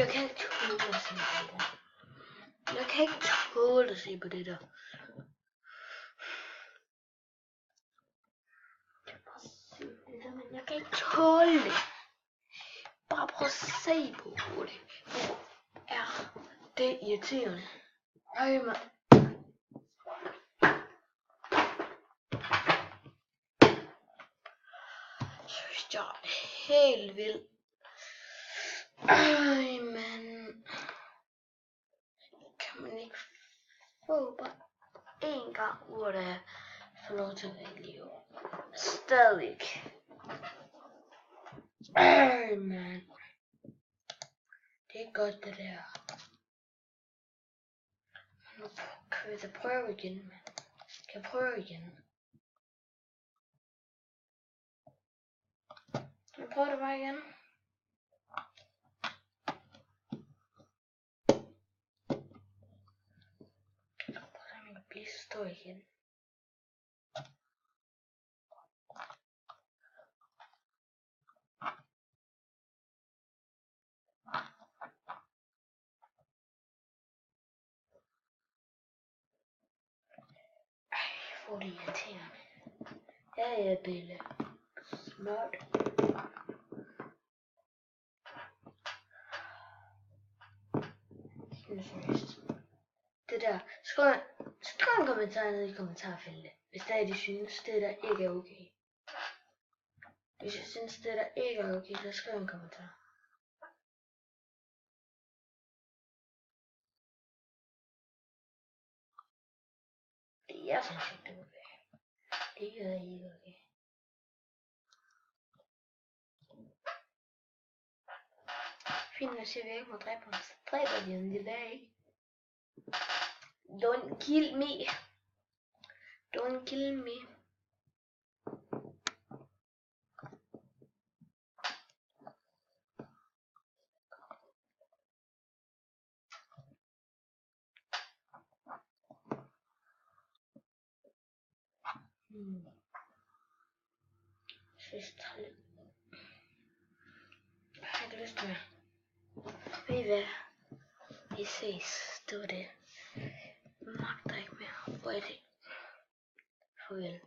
Jeg kan ikke tåle at se på det der. Jeg kan ikke tåle at se på det der. Jeg kan ikke tåle det. Bare prøv at se på det. Ja, det er irriterende. Ej, mand. Synes jeg er helt vildt. Ej, mand. Kan man ikke få bare én gang, hvor der får lov til at være i live? Stadig. Ej, mand. Det er godt, det der. Nu kan vi da prøve igen, mand. Kan jeg prøve igen? Jeg prøver det bare igen. Jeg prøver at man kan blive stå igen. Hvor det irriterende. Ja, Bille. Smart. Det der. Skriv en kommentar ned i kommentarfeltet, hvis der er de synes, det der ikke er okay. Hvis jeg synes, det der ikke er okay, så skriv en kommentar. Jeg synes ikke, det er okay. Det er ikke okay. Fint, jeg siger, vi ikke må dræbe os. Dræber de en lille dag, ikke? Don't kill me. Don't kill me. Sidst halv. Jeg har ikke lyst mere. Ved I hvad? Vi ses. Det var det. Magter ikke mere. Hvor er det? Farvel.